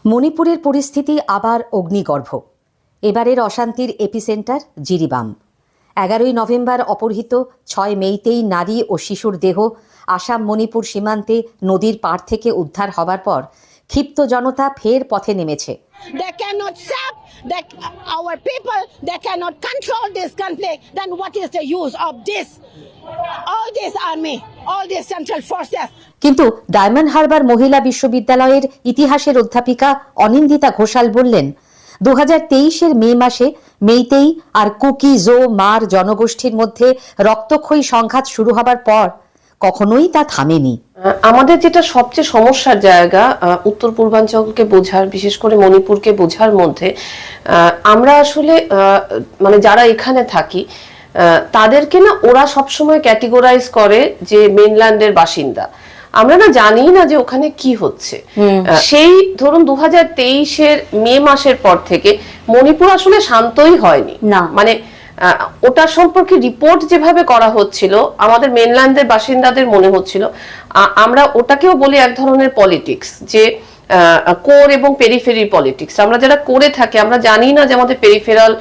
মণিপুরের পরিস্থিতি আবার অগ্নিগর্ভ। এবারের অশান্তির এপিসেন্টার জিরিবাম। 11ই নভেম্বর অপহৃত, 6 মেইতেই নারী ও শিশুর দেহ আসাম মণিপুর সীমান্তে নদীর পাড় থেকে উদ্ধার হবার পর ক্ষিপ্ত জনতা ফের পথে নেমেছে। They cannot stop our people, they cannot control this conflict. Then what is the use of this? All this army, all these central forces. কিন্তু ডায়মন্ড হারবার মহিলা বিশ্ববিদ্যালয়ের ইতিহাসের অধ্যাপিকা অনিন্দিতা ঘোষাল বললেন, 2023-এর মে মাসে মেইতেই আর কুকি জো মার জনগোষ্ঠীর মধ্যে রক্তক্ষয়ী সংঘাত শুরু হবার পর কখনোই তা থামেনি। আমাদের যেটা সবচেয়ে সমস্যার জায়গা উত্তর পূর্বাঞ্চলকে বোঝার, বিশেষ করে মণিপুরকে বোঝার মধ্যে আমরা আসলে মানে যারা এখানে থাকি তাদেরকে না ওরা সবসময় ক্যাটেগরাইজ করে যে মেইনল্যান্ডের বাসিন্দা। আমরা না জানি না যে ওখানে কি হচ্ছে। সেই ধরুন 2023-এর মে মাসের পর থেকে মণিপুর আসলে শান্তই হয়নি না। মানে ওটা সম্পর্কে রিপোর্ট যেভাবে করা হচ্ছিল আমাদের মেইনল্যান্ডের বাসিন্দাদের মনে হচ্ছিল আমরা ওটাকেও বলি এক ধরনের পলিটিক্স, যে কোর এবং পেরিফেরি পলিটিক্স। আমরা যারা করে থাকি আমরা জানি না যে আমাদের পেরিফেরাল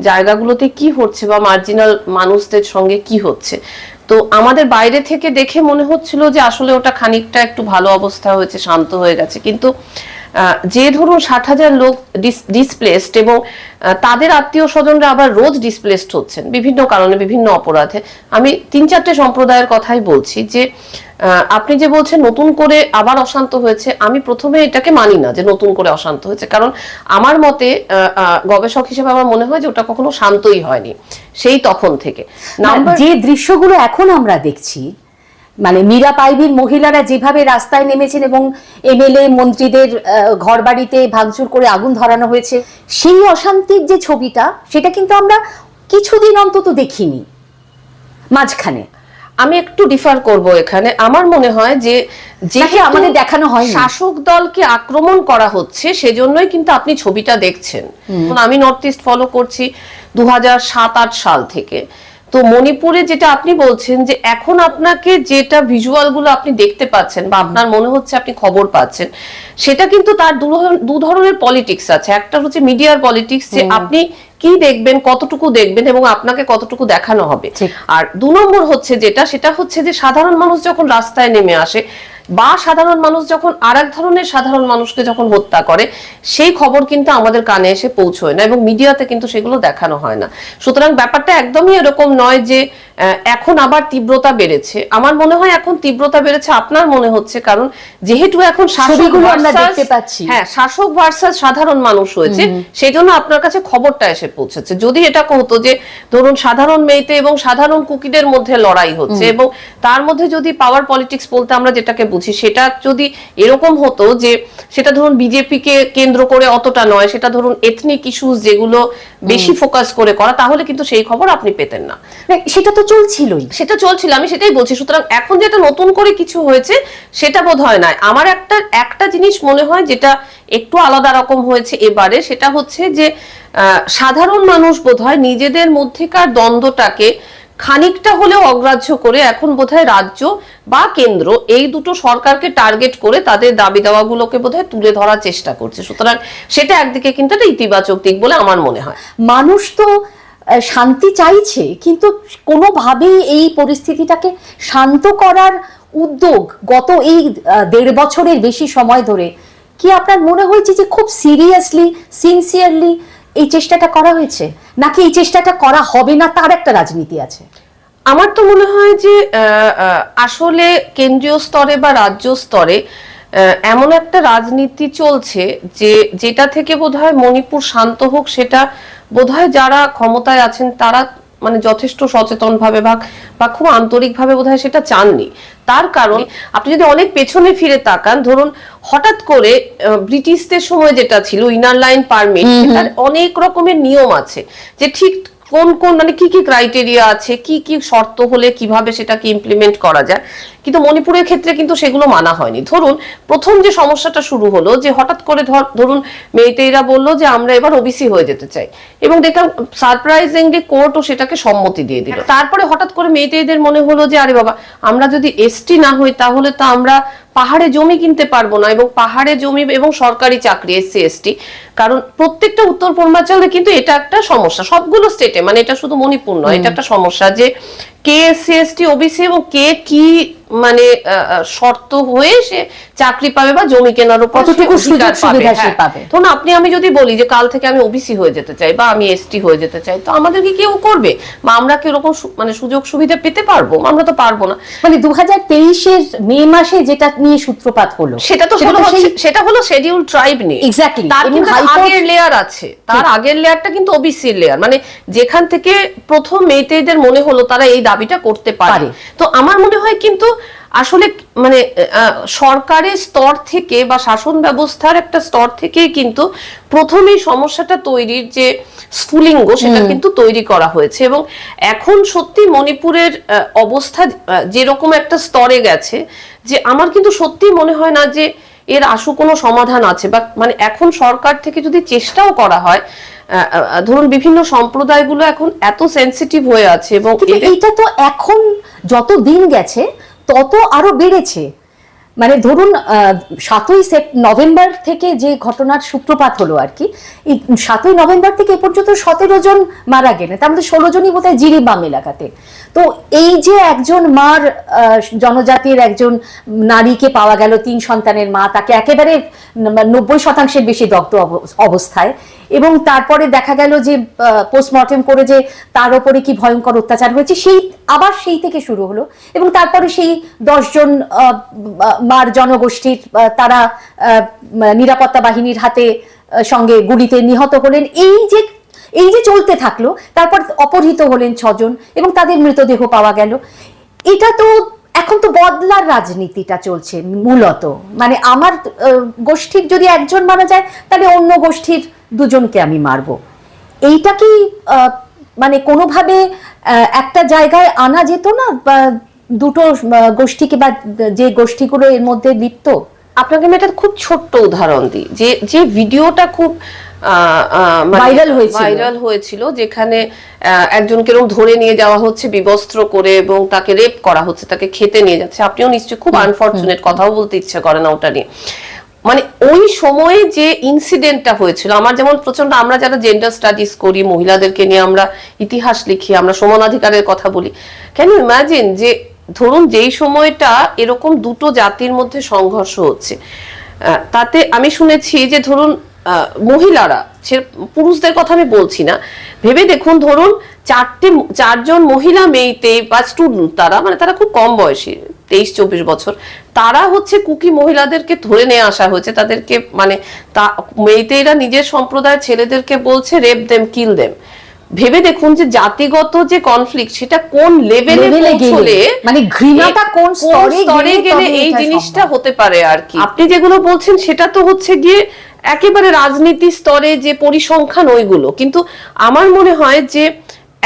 জায়গাগুলোতে কি হচ্ছে বা মার্জিনাল মানুষদের সঙ্গে কি হচ্ছে। তো আমাদের বাইরে থেকে দেখে মনে হচ্ছিল যে আসলে ওটা খানিকটা একটু ভালো অবস্থা হয়েছে, শান্ত হয়ে গেছে। কিন্তু যে ধরুন 60,000 লোক ডিসপ্লেসড এবং তাদের আত্মীয় স্বজনরা আবার রোজ ডিসপ্লেসড হচ্ছেন বিভিন্ন কারণে, বিভিন্ন অপরাধে। আমি 3-4টে সম্প্রদায়ের কথাই বলছি। যে আপনি যে বলছেন নতুন করে আবার অশান্ত হয়েছে, আমি প্রথমে এটাকে মানি না যে নতুন করে অশান্ত হয়েছে। কারণ আমার মতে গবেষক হিসেবে আমার মনে হয় যে ওটা কখনো শান্তই হয়নি সেই তখন থেকে। যে দৃশ্যগুলো এখন আমরা দেখছি, মানে মীরা পাইবির মহিলারা যেভাবে রাস্তায় নেমেছেন এবং এমএলএ মন্ত্রীদের ঘরবাড়িতে ভাঙচুর করে আগুন ধরানো হয়েছে, সেই অশান্তির যে ছবিটা সেটা কিন্তু আমরা কিছুদিন অন্তত দেখিনি। মাঝখানে আমি একটু ডিফার করব এখানে। আমার মনে হয় যে আমাদের দেখানো হয় শাসক দলকে আক্রমণ করা হচ্ছে সেজন্যই কিন্তু আপনি ছবিটা দেখছেন। আমি নর্থ ইস্ট ফলো করছি 2007-8 সাল থেকে। তো মণিপুরে যেটা আপনি বলছেন যে এখন আপনাকে যেটা ভিজুয়াল গুলো আপনি দেখতে পাচ্ছেন বা আপনার মনে হচ্ছে আপনি খবর পাচ্ছেন, সেটা কিন্তু তার দু ধরনের পলিটিক্স আছে। একটা হচ্ছে মিডিয়ার পলিটিক্স, যে আপনি কি দেখবেন, কতটুকু দেখবেন এবং আপনাকে কতটুকু দেখানো হবে। আর 2 নম্বর হচ্ছে সেটা হচ্ছে যে সাধারণ মানুষ যখন রাস্তায় নেমে আসে বা সাধারণ মানুষ যখন আরেক ধরনের সাধারণ মানুষকে যখন হত্যা করে, সেই খবর কিন্তু আমাদের কানে এসে পৌঁছয় না এবং মিডিয়াতে কিন্তু সেগুলো দেখানো হয় না। সুতরাং ব্যাপারটা একদমই এরকম নয় যে এখন আবার তীব্রতা বেড়েছে। আমার মনে হয় এখন তীব্রতা বেড়েছে আপনার মনে হচ্ছে কারণ যেহেতু এখন শাসক ভার্সাস সাধারণ মানুষ হয়েছে, সেই জন্য আপনার কাছে খবরটা এসে পৌঁছেছে। যদি এটা হতো যে ধরুন সাধারণ মেইতে এবং সাধারণ কুকিদের মধ্যে লড়াই হচ্ছে এবং তার মধ্যে যদি পাওয়ার পলিটিক্স বলতে আমরা যেটাকে বুঝি, সেটা যদি এরকম হতো যে সেটা ধরুন বিজেপিকে কেন্দ্র করে অতটা নয়, সেটা ধরুন এথনিক ইস্যুস যেগুলো বেশি ফোকাস করে করা, তাহলে কিন্তু সেই খবর আপনি পেতেন না। সেটা তো চলছিল, আমি সেটাই বলছি। সুতরাং এখন যেটা নতুন করে কিছু হয়েছে সেটা বোধ হয় না। আমার একটা জিনিস মনে হয় যেটা একটু আলাদা রকম হয়েছে এবারে, সেটা হচ্ছে যে সাধারণ মানুষ বোধহয় নিজেদের মধ্যেকার দ্বন্দ্বটাকে খানিকটা হলেও অগ্রাহ্য করে এখন বোধহয় রাজ্য বা কেন্দ্র এই দুটো সরকারকে টার্গেট করে তাদের দাবি দাওয়াগুলোকে বোধহয় তুলে ধরার চেষ্টা করছে। সুতরাং সেটা একদিকে কিন্তু একটা ইতিবাচক দিক বলে আমার মনে হয়। মানুষ তো শান্তি চাইছে, কিন্তু কোনোভাবেই এই পরিস্থিতিটাকে শান্ত করার উদ্যোগ গত এই 1.5 বছরের বেশি সময় ধরে কি আপনার মনে হয়েছে যে খুব সিরিয়াসলি, সিনসিয়ারলি এই চেষ্টাটা করা হয়েছে, নাকি এই চেষ্টাটা করা হবে না তার একটা রাজনীতি আছে? আমার তো মনে হয় যে আসলে কেন্দ্রীয় স্তরে বা রাজ্য স্তরে এমন একটা রাজনীতি চলছে যেটা থেকে বোধহয় মণিপুর শান্ত হোক, সেটা বোধহয় যারা ক্ষমতায় আছেন তারা মানে যথেষ্ট সচেতন ভাবে বা খুব আন্তরিক ভাবে বোধহয় সেটা চাননি। তার কারণ আপনি যদি অনেক পেছনে ফিরে তাকান, ধরুন হঠাৎ করে ব্রিটিশদের সময় যেটা ছিল ইনার লাইন পারমিট, সেটার অনেক রকমের নিয়ম আছে যে ঠিক কোন কোন মানে কি কি ক্রাইটেরিয়া আছে, কি কি শর্ত হলে কিভাবে সেটাকে ইমপ্লিমেন্ট করা যায়। কিন্তু মণিপুরের ক্ষেত্রে কিন্তু সেগুলো মানা হয়নি। ধরুন প্রথম যে সমস্যাটা শুরু হলো যে হঠাৎ করে ধরুন মেইতেইরা বললো যে আমরা এবার ওবিসি হয়ে যেতে চাই এবং দেখলাম সারপ্রাইজিংলি কোর্টও সেটাকে সম্মতি দিয়ে দিল। তারপরে হঠাৎ করে মেইতেইদের মনে হলো যে আরে বাবা, আমরা যদি এসটি না হই তাহলে তো আমরা পাহাড়ে জমি কিনতে পারবো না, এবং পাহাড়ে জমি এবং সরকারি চাকরি SC/ST, কারণ প্রত্যেকটা উত্তর পূর্বাঞ্চলে কিন্তু এটা একটা সমস্যা, সবগুলো স্টেটে, মানে এটা শুধু মণিপুর নয়, এটা একটা সমস্যা যে কে SC/ST OBC এবং কে কি মানে শর্ত হয়ে সে চাকরি পাবে বা জমি কেনার উপর কতটুকু সুযোগ সুবিধা সে পাবে। ধরুন আপনি আমি যদি বলি যে কাল থেকে আমি OBC হয়ে যেতে চাই বা আমি ST হয়ে যেতে চাই, তো আমাদেরকে কেউ করবে বা আমরা কি এরকম মানে সুযোগ সুবিধা পেতে পারবো? আমরা তো পারবো না। মানে 2023-এর মে মাসে যেটা নিয়ে সূত্রপাত হলো সেটা হলো শিডিউল ট্রাইব নিয়ে। এক্স্যাক্টলি, তার কিন্তু আগের লেয়ার আছে, তার আগের লেয়ারটা কিন্তু OBC লেয়ার, মানে যেখান থেকে প্রথম মেয়েদের মনে হলো তারা এই দাবিটা করতে পারে। তো আমার মনে হয় কিন্তু আসলে মানে সরকারের স্তর থেকে বা শাসন ব্যবস্থার একটা স্তর থেকে কিন্তু প্রথমেই সমস্যাটা তৈরির যে স্ফুলিঙ্গ সেটা কিন্তু তৈরি করা হয়েছে, এবং এখন সত্যি মণিপুরের অবস্থা যেরকম একটা স্তরে গেছে যে আমার কিন্তু সত্যি মনে হয় না যে এর আশু কোনো সমাধান আছে, বা মানে এখন সরকার থেকে যদি চেষ্টাও করা হয়, ধরুন বিভিন্ন সম্প্রদায়গুলো এখন এত সেনসিটিভ হয়ে আছে, এবং এটা তো এখন যত দিন গেছে তত আরো বেড়েছে। মানে ধরুন 7ই নভেম্বর থেকে যে ঘটনার সূত্রপাত হলো আর কি, 7ই নভেম্বর থেকে এ পর্যন্ত 17 জন মারা গেলেন, তার মধ্যে 16 জনই বোধহয় জিরিবাম এলাকাতে। তো এই যে একজন মার, জনজাতির একজন নারীকে পাওয়া গেল, 3 সন্তানের মা, তাকে একেবারে 90% বেশি দগ্ধ অবস্থায়, এবং তারপরে দেখা গেল যে পোস্টমর্টেম করে যে তার উপরে কি ভয়ঙ্কর অত্যাচার হয়েছে, সেই থেকে শুরু হলো, এবং তারপরে সেই 10 জন মার জনগোষ্ঠীর তারা নিরাপত্তা বাহিনীর হাতে সঙ্গে গুলিতে নিহত হলেন। এই যে চলতে থাকলো, তারপর অপহৃত হলেন 6 জন এবং তাদের মৃতদেহ পাওয়া গেল। এটা তো এখন তো বদলার রাজনীতিটা চলছে মূলত, মানে আমার গোষ্ঠীর যদি একজন মারা যায় তাহলে অন্য গোষ্ঠীর 2 জনকে আমি মারবো। এইটা কি মানে কোনোভাবে একটা জায়গায় আনা যেত না, বা দুটো গোষ্ঠীকে, বা যে গোষ্ঠীগুলো এর মধ্যে লিপ্ত? আপনাকে আমি একটা খুব ছোট্ট উদাহরণ দিই, যে ভিডিওটা খুব ভাইরাল হয়েছিল, যেখানে একজনকে এরকম ধরে নিয়ে যাওয়া হচ্ছে বিবস্ত্র করে এবং তাকে রেপ করা হচ্ছে, তাকে খেতে নিয়ে যাচ্ছে। আপনিও নিশ্চয়ই খুব আনফরচুনেট, কথাও বলতে ইচ্ছে করে না ওটা নিয়ে। মানে ওই সময়ে যে ইনসিডেন্টটা হয়েছিল, আমার যেমন প্রচন্ড, আমরা যারা জেন্ডার স্টাডিজ করি, মহিলাদেরকে নিয়ে আমরা ইতিহাস লিখি, আমরা সমানাধিকারের কথা বলি, ক্যান ইউ ইমাজিন যে ধরুন যেই সময়টা এরকম দুটো জাতির মধ্যে সংঘর্ষ হচ্ছে, তাতে আমি শুনেছি যে ধরুন মহিলারা, পুরুষদের কথা আমি বলছি না, ভেবে দেখুন ধরুন 4জন মহিলা মেয়েতে বা স্টুডেন্ট, তারা খুব কম বয়সী, 23-24 বছর, তারা হচ্ছে কুকি মহিলাদেরকে ধরে নিয়ে আসা হয়েছে, তাদেরকে মানে মেয়েতেরা নিজের সম্প্রদায়ের ছেলেদেরকে বলছে রেপ দেম, কিল দেম। ভেবে দেখুন যে জাতিগত যে কনফ্লিক্ট সেটা কোন লেভেলে পৌঁছলে, মানে ঘৃণাটা কোন স্তরে গেলে এই জিনিসটা হতে পারে আর কি। আপনি যেগুলো বলছেন সেটা তো হচ্ছে গিয়ে একেবারে রাজনীতি স্তরে যে পরিসংখ্যান ওইগুলো, কিন্তু আমার মনে হয় যে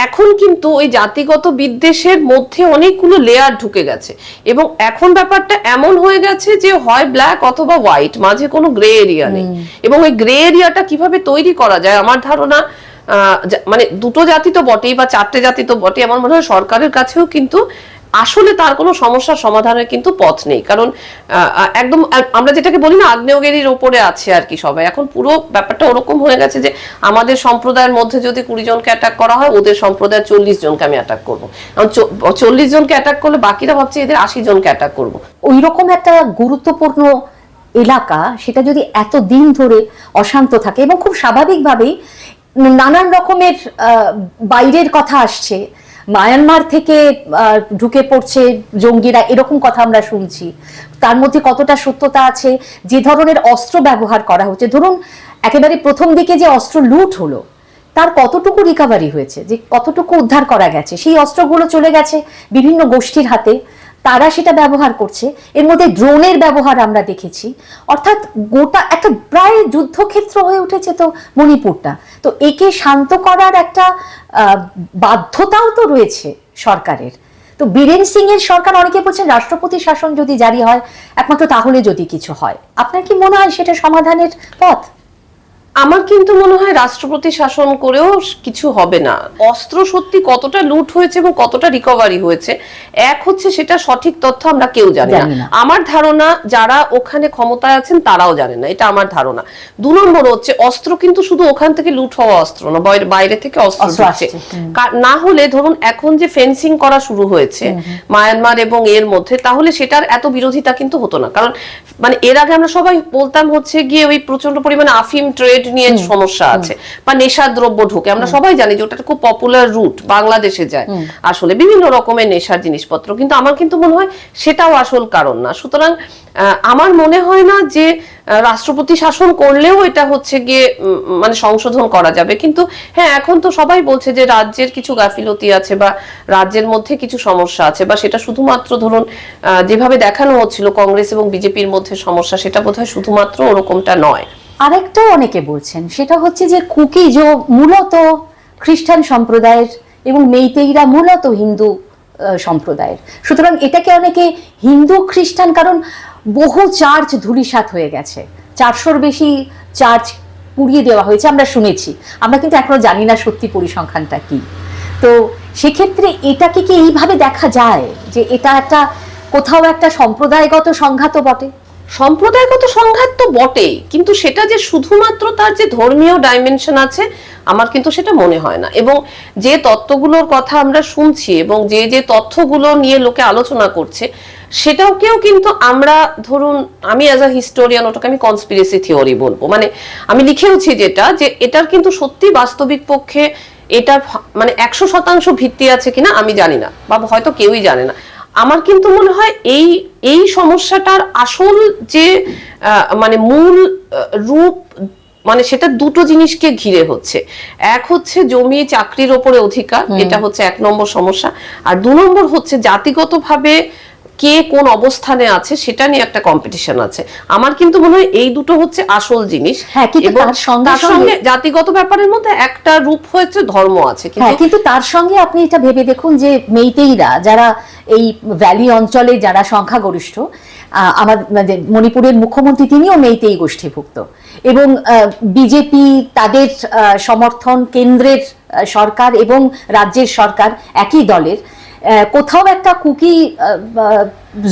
এখন কিন্তু ওই জাতিগত বিদ্বেষের মধ্যে অনেকগুলো লেয়ার ঢুকে গেছে, এবং এখন ব্যাপারটা এমন হয়ে গেছে যে হয় ব্ল্যাক অথবা হোয়াইট, মাঝে কোনো গ্রে এরিয়া নেই। এবং ওই গ্রে এরিয়াটা কিভাবে তৈরি করা যায়, আমার ধারণা মানে দুটো জাতি তো বটেই বা 4টে জাতি তো বটে, আমার মনে হয় সরকারের কাছেও কিন্তু আসলে তার কোনো সমস্যার সমাধানের কিন্তু পথ নেই। কারণ একদম আমরা যেটাকে বলি না, আগ্নেয়গিরির ওপরে আছে আর কি সবাই। এখন পুরো ব্যাপারটা ওরকম হয়ে গেছে যে আমাদের সম্প্রদায়ের মধ্যে যদি 20 জনকে অ্যাটাক করা হয়, ওদের সম্প্রদায়ের 40 জনকে আমি অ্যাটাক করবো, 40 জনকে অ্যাটাক করলে বাকিরা ভাবছে এদের 80 জনকে অ্যাটাক করবো। ওই রকম একটা গুরুত্বপূর্ণ এলাকা, সেটা যদি এত দিন ধরে অশান্ত থাকে, এবং খুব স্বাভাবিকভাবেই নানান রকমের বাইরের কথা আসছে, মায়ানমার থেকে ঢুকে পড়ছে জঙ্গিরা, এরকম কথা আমরা শুনছি। তার মধ্যে কতটা সত্যতা আছে, যে ধরনের অস্ত্র ব্যবহার করা হচ্ছে, ধরুন একেবারে প্রথম দিকে যে অস্ত্র লুট হলো তার কতটুকু রিকভারি হয়েছে, যে কতটুকু উদ্ধার করা গেছে, সেই অস্ত্রগুলো চলে গেছে বিভিন্ন গোষ্ঠীর হাতে, তারা সেটা ব্যবহার করছে। এর মধ্যে ড্রোনের ব্যবহার আমরা দেখেছি, অর্থাৎ গোটা একটা প্রায় যুদ্ধক্ষেত্র হয়ে উঠেছে তো মণিপুরটা। তো একে শান্ত করার একটা বাধ্যতাও তো রয়েছে সরকারের। তো বীরেন সিং এর সরকার, অনেকে বলছেন রাষ্ট্রপতি শাসন যদি জারি হয় একমাত্র তাহলে যদি কিছু হয়, আপনার কি মনে হয় সেটা সমাধানের পথ? আমার কিন্তু মনে হয় রাষ্ট্রপতি শাসন করেও কিছু হবে না। অস্ত্র সত্যি কতটা লুট হয়েছে এবং কতটা রিকভারি হয়েছে, এক হচ্ছে সেটা সঠিক তথ্য আমরা কেউ জানি না। আমার ধারণা যারা ওখানে ক্ষমতায় আছেন তারাও জানে না, এটা আমার ধারণা। 2 নম্বর হচ্ছে অস্ত্র কিন্তু শুধু ওখান থেকে লুট হওয়া অস্ত্র না, বাইরে থেকে অস্ত্র ঢুকছে। না হলে ধরুন এখন যে ফেন্সিং করা শুরু হয়েছে মায়ানমার এবং এর মধ্যে, তাহলে সেটার এত বিরোধিতা কিন্তু হতো না। কারণ মানে এর আগে আমরা সবাই বলতাম হচ্ছে গিয়ে ওই প্রচন্ড পরিমাণে আফিম ট্রেড নিয়ে সমস্যা আছে বা নেশার দ্রব্য ঢোকে, আমরা সবাই জানি যে ওটা খুব পপুলার রুট, বাংলাদেশে যায় আসলে বিভিন্ন রকমের নেশার জিনিসপত্র, কিন্তু আমার কিন্তু মনে হয় সেটাও আসল কারণ না। সুতরাং আমার মনে হয় না যে রাষ্ট্রপতি শাসন করলেও এটা হচ্ছে গিয়ে মানে সংশোধন করা যাবে। কিন্তু হ্যাঁ, এখন তো সবাই বলছে যে রাজ্যের কিছু গাফিলতি আছে বা রাজ্যের মধ্যে কিছু সমস্যা আছে, বা সেটা শুধুমাত্র ধরুন যেভাবে দেখানো হচ্ছিল কংগ্রেস এবং বিজেপির মধ্যে সমস্যা, সেটা বোধহয় শুধুমাত্র ওরকমটা নয়। আরেকটাও অনেকে বলছেন সেটা হচ্ছে যে কুকিজো মূলত খ্রিস্টান সম্প্রদায়ের এবং মেইতেইরা মূলত হিন্দু সম্প্রদায়ের, সুতরাং এটাকে অনেকে হিন্দু খ্রিস্টান, কারণ বহু চার্চ ধূলিসাৎ হয়ে গেছে, 400-র বেশি চার্চ পুড়িয়ে দেওয়া হয়েছে আমরা শুনেছি, আমরা কিন্তু এখনো জানি না সত্যি পরিসংখ্যানটা কি। তো সেক্ষেত্রে এটাকে কি এইভাবে দেখা যায় যে এটা একটা কোথাও একটা সম্প্রদায়গত সংঘাতও বটে? সম্প্রদায়গত সংঘাত তো বটেই, কিন্তু সেটা যে শুধুমাত্র তার যে ধর্মীয় ডাইমেনশন আছে আমার কিন্তু সেটা মনে হয় না। এবং যে তত্ত্বগুলোর কথা আমরা শুনছি এবং যে যে তথ্যগুলো নিয়ে লোকে আলোচনা করছে সেটাকেও কিন্তু আমরা ধরুন, আমি অ্যাজ আ হিস্টোরিয়ান ওটাকে আমি কনস্পিরেসি থিওরি বলবো। মানে আমি লিখেওছি যেটা, যে এটার কিন্তু সত্যি বাস্তবিক পক্ষে এটার মানে 100% ভিত্তি আছে কিনা আমি জানি না, বা হয়তো কেউই জানে না। আমার কিন্তু মনে হয় এই সমস্যাটার আসল যে মানে মূল রূপ, মানে সেটা দুটো জিনিসকে ঘিরে হচ্ছে। এক হচ্ছে জমি চাকরির ওপরে অধিকার, এটা হচ্ছে 1 নম্বর সমস্যা। আর 2 নম্বর হচ্ছে জাতিগতভাবে কে কোন অবস্থানে আছে সেটা নিয়ে একটা কম্পিটিশন আছে। আমার কিন্তু মনে হয় এই দুটো হচ্ছে আসল জিনিস। হ্যাঁ, কিন্তু তার সঙ্গে জাতিগত ব্যাপারের মধ্যে একটা রূপ হচ্ছে ধর্ম আছে। কিন্তু তার সঙ্গে আপনি এটা ভেবে দেখুন যে মেইতেইরা যারা এই ভ্যালি অঞ্চলে যারা সংখ্যাগরিষ্ঠ, আমাদের মণিপুরের মুখ্যমন্ত্রী তিনিও মেইতেই গোষ্ঠীভুক্ত, এবং বিজেপি তাদের সমর্থন, কেন্দ্রের সরকার এবং রাজ্যের সরকার একই দলের। কোথাও একটা কুকি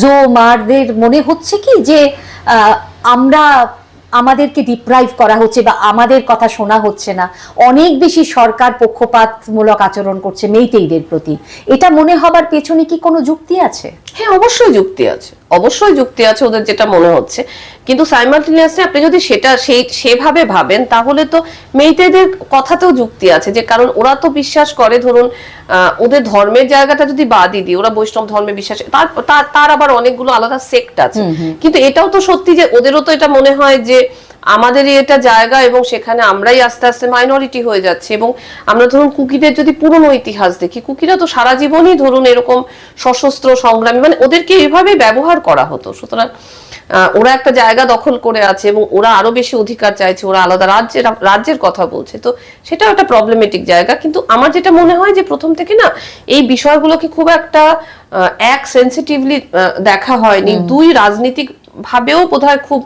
জো মারদের মনে হচ্ছে কি যে আমাদেরকে ডিপ্রাইভ করা হচ্ছে বা আমাদের কথা শোনা হচ্ছে না, অনেক বেশি সরকার পক্ষপাতমূলক আচরণ করছে মেইতেইদের প্রতি, এটা মনে হবার পেছনে কি কোনো যুক্তি আছে? হ্যাঁ, অবশ্যই যুক্তি আছে, অবশ্যই যুক্তি আছে ওদের যেটা মনে হচ্ছে। কিন্তু সাইমালটেনিয়াসলি আপনি যদি সেটা সেভাবে ভাবেন তাহলে তো মেইতেইদের কথাতেও যুক্তি আছে, যে কারণ ওরা তো বিশ্বাস করে, ধরুন ওদের ধর্মের জায়গাটা যদি বাদই দিই, ওরা বৈষ্ণব ধর্মে বিশ্বাস, তার আবার অনেকগুলো আলাদা সেক্ট আছে। কিন্তু এটাও তো সত্যি যে ওদেরও তো এটা মনে হয় যে আমাদেরই এটা জায়গা এবং সেখানে আমরাই আস্তে আস্তে মাইনরিটি হয়ে যাচ্ছে। এবং আমরা ধরুন কুকিদের যদি পুরনো ইতিহাস দেখি, কুকিরা তো সারা জীবনই ধরুন এরকম সশস্ত্র সংগ্রামী, মানে ওদেরকে এভাবে ব্যবহার করা হতো। সুতরাং ওরা একটা জায়গা দখল করে আছে এবং ওরা আরো বেশি অধিকার চাইছে, ওরা আলাদা রাজ্যের কথা বলছে, তো সেটাও একটা প্রবলেমেটিক জায়গা। কিন্তু আমার যেটা মনে হয় যে প্রথম থেকে না এই বিষয়গুলোকে খুব একটা সেন্সিটিভলি দেখা হয়নি, 2 রাজনীতিক ভাবেও বোধহয় খুব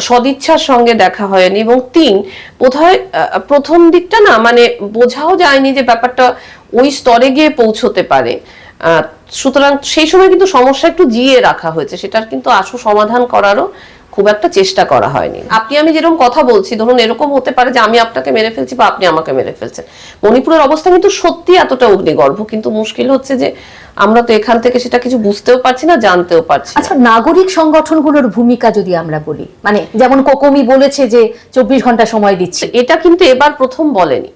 সদিচ্ছার সঙ্গে দেখা হয়নি, এবং 3 বোধহয় প্রথম দিকটা না মানে বোঝাও যায়নি যে ব্যাপারটা ওই স্তরে গিয়ে পৌঁছতে পারে। সুতরাং সেই সময় কিন্তু সমস্যা একটু জিয়ে রাখা হয়েছে, সেটার কিন্তু আসল সমাধান করারও খুব একটা চেষ্টা করা হয়নি। আপনি আমি যেরকম কথা বলছি, ধরুন এরকম হতে পারে যে আমি আপনাকে মেরে ফেলছি বা আপনি আমাকে মেরে ফেলছেন। মণিপুরের অবস্থা কিন্তু সত্যি এতটা অগ্নিগর্ভ, কিন্তু মুশকিল হচ্ছে যে আমরা তো এখান থেকে সেটা কিছু বুঝতেও পারছি না, জানতেও পারছি। আচ্ছা, নাগরিক সংগঠনগুলোর ভূমিকা যদি আমরা বলি, মানে যেমন কোকোমি বলেছে যে 24 ঘন্টা সময় দিচ্ছে, এটা কিন্তু এবার প্রথম বলেনি।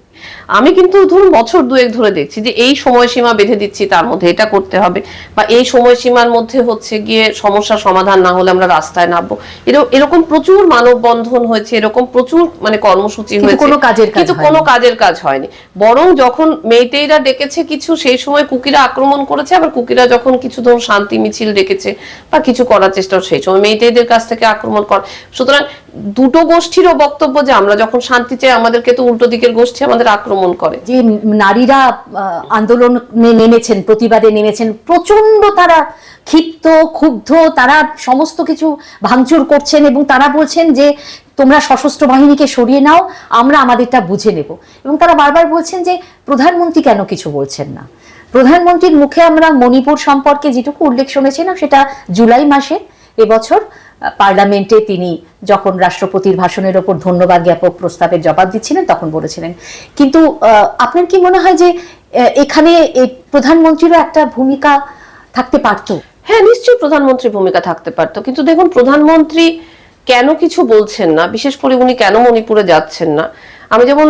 আমি কিন্তু ধরুন বছর 2 ধরে দেখছি যে এই সময়সীমা বেঁধে দিচ্ছি, তার মধ্যে এটা করতে হবে, বা এই সময়সীমার মধ্যে হচ্ছে গিয়ে সমস্যার সমাধান না হলে আমরা রাস্তায় নামবো। এরকম প্রচুর মানববন্ধন হয়েছে, এরকম প্রচুর মানে কর্মসূচি হয়েছে, কিন্তু কোনো কাজের কাজ হয়নি। বরং যখন মেইতেইরা ডেকেছে কিছু, সেই সময় কুকিরা আক্রমণ করেছে, আবার কুকিরা যখন কিছু ধরুন শান্তি মিছিল ডেকেছে বা কিছু করার চেষ্টা, সেই সময় মেইতেইদের কাছ থেকে আক্রমণ কর। সুতরাং দুটো গোষ্ঠীরও বক্তব্য যে আমরা যখন শান্তি চাই আমাদেরকে তো উল্টো দিকের গোষ্ঠী আমাদের আক্রমণ করে। যে নারীরা আন্দোলনে নেমেছেন, প্রতিবাদে নেমেছেন, প্রচন্ড তারা ক্ষিপ্ত, ক্ষুব্ধ, তারা সমস্ত কিছু ভাঙচুর করছেন এবং তারা বলছেন যে তোমরা সশস্ত্র বাহিনীকে সরিয়ে নাও, আমরা আমাদেরটা বুঝে নেব। এবং তারা বারবার বলছেন যে প্রধানমন্ত্রী কেন কিছু বলছেন না। প্রধানমন্ত্রীর মুখে আমরা মণিপুর সম্পর্কে যেটুকু উল্লেখ শুনেছিলাম সেটা জুলাই মাসে এবছর পার্লামেন্টে তিনি যখন রাষ্ট্রপতির ভাষণের ওপর ধন্যবাদ জ্ঞাপক প্রস্তাবের জবাব দিচ্ছিলেন তখন বলেছিলেন। কিন্তু আপনার কি মনে হয় যে এখানে প্রধানমন্ত্রীরও একটা ভূমিকা থাকতে পারতো? হ্যাঁ, নিশ্চয়ই প্রধানমন্ত্রীর ভূমিকা থাকতে পারতো, কিন্তু দেখুন প্রধানমন্ত্রী কেন কিছু বলছেন না, বিশেষ করে উনি কেন মণিপুরে যাচ্ছেন না। আমি যেমন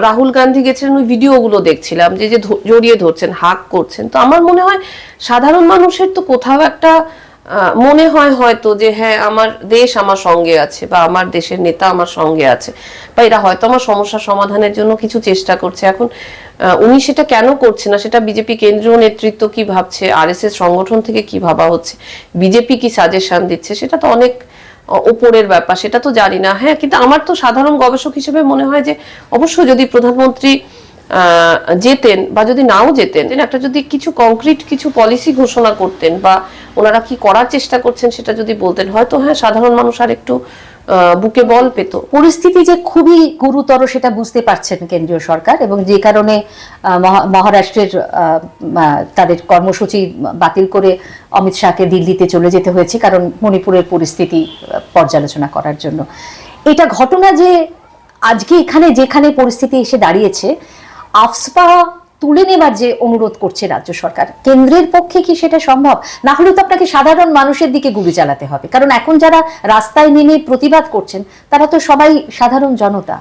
রাহুল গান্ধী গেছিলেন, ওই ভিডিওগুলো দেখছিলাম যে জড়িয়ে ধরছেন, হাক করছেন। তো আমার মনে হয় সাধারণ মানুষের তো কোথাও একটা মনে হয় হয়তো যে হ্যাঁ আমার দেশ আমার সঙ্গে আছে, বা আমার দেশের নেতা আমার সঙ্গে আছে, বা এরা হয়তো আমার সমস্যা সমাধানের জন্য কিছু চেষ্টা করছে। এখন উনি সেটা কেন করছে না, সেটা বিজেপি কেন্দ্রীয় নেতৃত্ব কি ভাবছে, আরএসএস সংগঠন থেকে কি ভাবা হচ্ছে, বিজেপি কি সাজেশন দিচ্ছে, সেটা তো অনেক ওপরের ব্যাপার, সেটা তো জানি না। হ্যাঁ, কিন্তু আমার তো সাধারণ গবেষক হিসেবে মনে হয় যে অবশ্যই যদি প্রধানমন্ত্রী যেতেন বা যদি নাও যেতেন, একটা যদি কিছু কংক্রিট কিছু পলিসি ঘোষণা করতেন বা ওনারা কি করার চেষ্টা করছেন সেটা যদি বলতেন, হয়তো হ্যাঁ সাধারণ মানুষ আর একটু বুকে বল পেত। পরিস্থিতি যে খুবই গুরুতর সেটা বুঝতে পারছেন কেন্দ্রীয় সরকার, এবং যে কারণে মহারাষ্ট্রের তাদের কর্মসূচি বাতিল করে অমিত শাহকে দিল্লিতে চলে যেতে হয়েছে, কারণ মণিপুরের পরিস্থিতি পর্যালোচনা করার জন্য। এটা ঘটনা যে আজকে এখানে যেখানে পরিস্থিতি এসে দাঁড়িয়েছে, আফস্পা তুলে নেবার যে অনুরোধ করছে রাজ্য সরকার, কেন্দ্রের পক্ষে কি সেটা সম্ভব? না হলে তো আপনাকে সাধারণ মানুষের দিকে গুলি চালাতে হবে, কারণ এখন যারা রাস্তায় নেমে প্রতিবাদ করছেন তারা তো সবাই সাধারণ জনতা।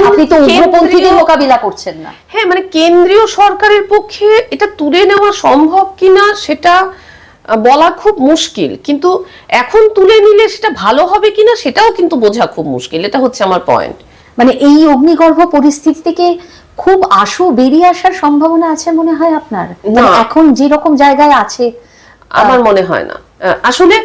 আপনি তো উগ্রপন্থীদের মোকাবিলা করছেন না। হ্যাঁ, মানে কেন্দ্রীয় সরকারের পক্ষে এটা তুলে নেওয়া সম্ভব কিনা সেটা বলা খুব মুশকিল, কিন্তু এখন তুলে নিলে সেটা ভালো হবে কিনা সেটাও কিন্তু বোঝা খুব মুশকিল। এটা হচ্ছে আমার পয়েন্ট। মানে এই অগ্নিগর্ভ পরিস্থিতি থেকে খুব আশু বেরিয়ে আসার সম্ভাবনা আছে মনে হয় আপনার? এখন যে রকম জায়গায় আছে আমার মনে হয় না। আসলে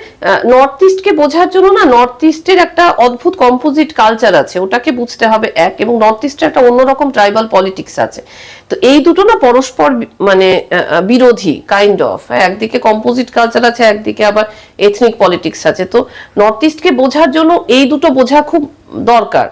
নর্থ ইস্টকে বোঝার জন্য না, নর্থ ইস্টের একটা অদ্ভুত কম্পোজিট কালচার আছে, ওটাকে বুঝতে হবে এক, এবং নর্থ ইস্টের একটা অন্যরকম ট্রাইবাল পলিটিক্স আছে। তো এই দুটো না পরস্পর মানে বিরোধী কাইন্ড অফ। একদিকে কম্পোজিট কালচার আছে, একদিকে আবার এথনিক পলিটিক্স আছে। তো নর্থ ইস্টকে বোঝার জন্য এই দুটো বোঝা খুব দরকার,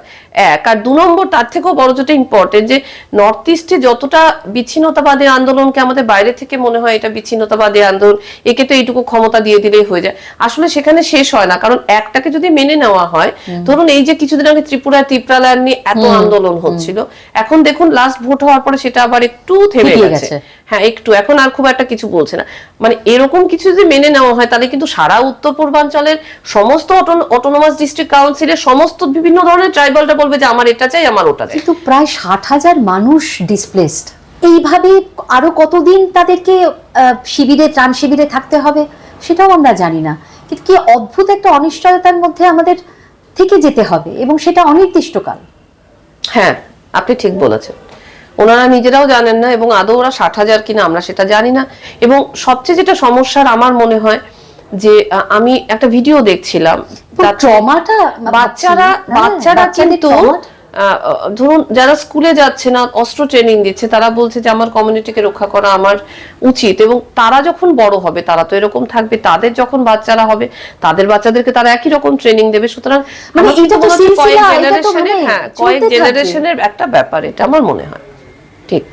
এক। আর দু নম্বর, তার থেকেও বড় যেটা ইম্পর্টেন্ট, যে নর্থ ইস্টে যতটা বিচ্ছিন্নতাবাদী আন্দোলনকে আমাদের বাইরে থেকে মনে হয় এটা বিচ্ছিন্নতাবাদী আন্দোলন, একে তো এইটুকু ক্ষমতা দিয়ে দিলেই হয়ে যায়, আসলে সেখানে শেষ হয় না। কারণ একটাকে যদি মেনে নেওয়া হয়, ধরুন এই যে কিছুদিন আগে ত্রিপুরায় ত্রিপুরাল্যান্ড নিয়ে এত আন্দোলন হচ্ছিল, এখন দেখুন লাস্ট ভোট হওয়ার পরে সেটা আবার একটু থেমে গেছে। হ্যাঁ, একটু, এখন আর খুব একটা কিছু বলছে না। মানে এরকম কিছু যদি মেনে নেওয়া হয় তাহলে কিন্তু সারা উত্তর পূর্বাঞ্চলের সমস্ত অটোনোমাস ডিস্ট্রিক্ট কাউন্সিলের সমস্ত বিভিন্ন ধরনের ট্রাইবালটা বলবে যে আমার এটা চাই, আমার ওটা চাই। কিন্তু প্রায় 60,000 মানুষ ডিসপ্লেসড, এইভাবে আরো কতদিন তাদেরকে শিবিরে, ত্রাণ শিবিরে থাকতে হবে সেটাও আমরা জানি না। কিন্তু কি অদ্ভুত একটা অনিশ্চয়তার মধ্যে আমাদের থেকে যেতে হবে, এবং সেটা অনির্দিষ্টকাল। হ্যাঁ, আপনি ঠিক বলেছেন। ওনারা নিজেরাও জানেন না, এবং আদৌ ওরা 60,000 কিনা আমরা সেটা জানি না। এবং সবচেয়ে যেটা সমস্যার আমার মনে হয় যে আমি একটা ভিডিও দেখছিলাম, ট্রমাটা বাচ্চারা কিন্তু ধরুন যারা স্কুলে যাচ্ছে না, অস্ত্র ট্রেনিং দিচ্ছে, তারা বলছে যে আমার কমিউনিটিকে রক্ষা করা আমার উচিত, এবং তারা যখন বড় হবে তারা তো এরকম থাকবে, তাদের যখন বাচ্চারা হবে তাদের বাচ্চাদেরকে তারা একই রকম ট্রেনিং দেবে। সুতরাং মানে এটা তো কয়েক জেনারেশনের একটা ব্যাপার, এটা আমার মনে হয় ঠিক।